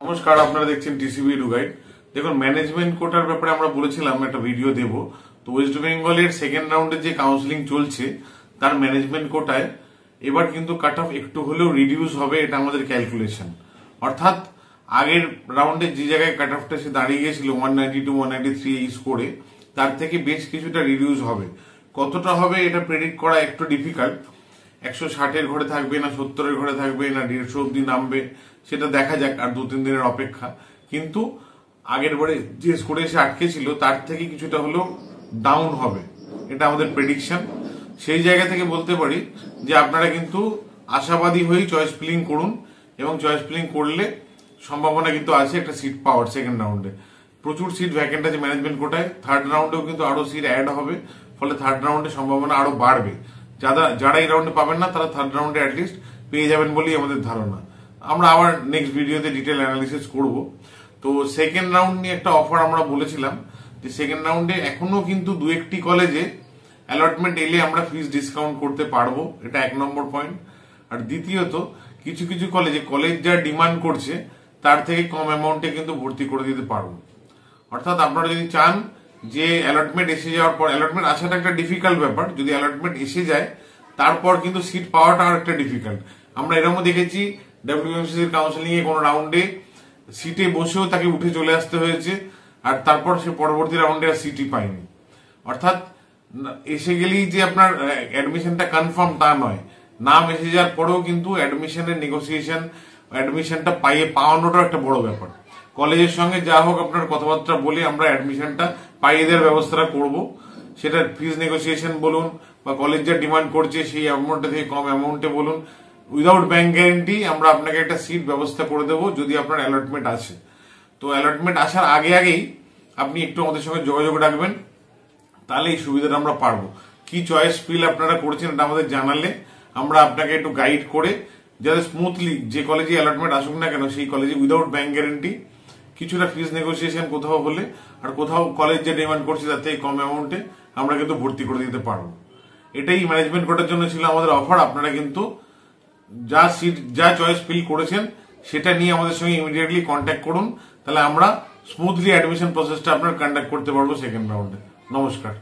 নমস্কার, আপনারা দেখছেন টিসিবি এডু গাইড। দেখুন, ম্যানেজমেন্ট কোটার ব্যাপারে আমরা বলেছিলাম একটা ভিডিও দেব। তো ওয়েস্ট বেঙ্গলের সেকেন্ড রাউন্ডে যে কাউন্সিলিং চলছে তার ম্যানেজমেন্ট কোটায় এবার কিন্তু কাট অফ একটু হলেও রিডিউস হবে, এটা আমাদের ক্যালকুলেশন। অর্থাৎ আগের রাউন্ডে যে জায়গায় কাট অফটা সে দাঁড়িয়ে গিয়েছিল 192 193 এই স্কোরে, তার থেকে বেশ কিছুটা রিডিউস হবে। কতটা হবে এটা প্রেডিক্ট করা একটু ডিফিকাল্ট। 160-এর ঘরে থাকবে না 70-এর ঘরে থাকবে না 150 অব্দি নামবে, সেটা দেখা যাক, আর 2-3 দিনের অপেক্ষা। কিন্তু আগের বারে যে স্কোরে এসে আটকে ছিল তার থেকে কিছুটা হলেও ডাউন হবে, এটা আমাদের প্রেডিকশন। সেই জায়গা থেকে বলতে পারি যে আপনারা কিন্তু আশাবাদী হয়েই চয়েস ফিলিং করুন, এবং চয়েস ফিলিং করলে সম্ভাবনা কিন্তু আছে একটা সিট পাওয়ার। সেকেন্ড রাউন্ডে প্রচুর সিট ভ্যাকেন্ট আছে ম্যানেজমেন্ট কোটায়। থার্ড রাউন্ডেও কিন্তু আরো সিট অ্যাড হবে, ফলে থার্ড রাউন্ডে সম্ভাবনা আরো বাড়বে। যারা এই রাউন্ডে পাবেন না তারা থার্ড রাউন্ডে অ্যাটলিস্ট পেয়ে যাবেন বলেই আমাদের ধারণা। আমরা আবার নেক্সট ভিডিওতে ডিটেল অ্যানালিসিস করব। তো সেকেন্ড রাউন্ড নিয়ে একটা অফার আমরা বলেছিলাম যে সেকেন্ড রাউন্ডে এখনো কিন্তু 2-1টি কলেজে অ্যালটমেন্ট এলে আমরা ফিস ডিসকাউন্ট করতে পারবো, এটা 1 নম্বর পয়েন্ট। আর দ্বিতীয়ত, কিছু কিছু কলেজ যা ডিমান্ড করছে তার থেকে কম অ্যামাউন্টে কিন্তু ভর্তি করে দিতে পারবো। অর্থাৎ আপনারা যদি চান যে অ্যালটমেন্ট এসে যাওয়ার পর, অ্যালটমেন্ট আসাটা একটা ডিফিকাল্ট ব্যাপার, যদি অ্যালটমেন্ট এসে যায় তারপর কিন্তু সিট পাওয়াটা আর একটা ডিফিকাল্ট। আমরা এরকমও দেখেছি ডব্লিউএমসিসির কাউন্সিলিং এ কোনো রাউন্ডে সিটে বসেও তাকে উঠে চলে আসতে হয়েছে, আর তারপর সে পরবর্তী রাউন্ডে আর সিটই পায়নি। অর্থাৎ এসে গেলেই যে আপনার অ্যাডমিশনটা কনফার্ম তা নয়, নাম এসে যাওয়ার পরেও কিন্তু অ্যাডমিশনের নেগোসিয়েশন, অ্যাডমিশনটা পাওয়ানোটা একটা বড় ব্যাপার। কলেজের সঙ্গে যা হোক আপনার কথাবার্তা বলে আমরা অ্যাডমিশনটা পাইয়ে দেওয়ার ব্যবস্থাটা করব। সেটা ফিজ নেগোসিয়েশন বলুন বা কলেজ যা ডিমান্ড করছে সেই অ্যামাউন্টে থেকে কম অ্যামাউন্টে বলুন, উইদাউট ব্যাংক গ্যারেন্টি আমরা আপনাকে একটা সিট ব্যবস্থা করে দেবো যদি আপনার অ্যালটমেন্ট আসে। তো অ্যালটমেন্ট আসার আগেই আপনি একটু আমাদের সঙ্গে যোগাযোগ রাখবেন, তাহলে এই সুবিধাটা আমরা পারবো। কি চয়েস ফিল আপনারা করেছেন এটা আমাদের জানালে আমরা আপনাকে একটু গাইড করে যাতে স্মুথলি যে কলেজে অ্যালটমেন্ট আসুক না কেন সেই কলেজে উইদাউট ব্যাংক গ্যারেন্টি কিছুটা ফিস নেগোসিয়েশন কোথাও হলে, আর কোথাও কলেজ যে ডিমান্ড করছে তার থেকে কম অ্যামাউন্টে আমরা কিন্তু ভর্তি করে দিতে পারবো। এটাই ম্যানেজমেন্ট কোটার জন্য ছিল আমাদের অফার। আপনারা কিন্তু যা চয়েস ফিল করেছেন সেটা নিয়ে আমাদের সঙ্গে ইমিডিয়েটলি কন্ট্যাক্ট করুন, তাহলে আমরা স্মুথলি অ্যাডমিশন প্রসেসটা আপনার কন্ডাক্ট করতে পারবো সেকেন্ড রাউন্ডে। নমস্কার।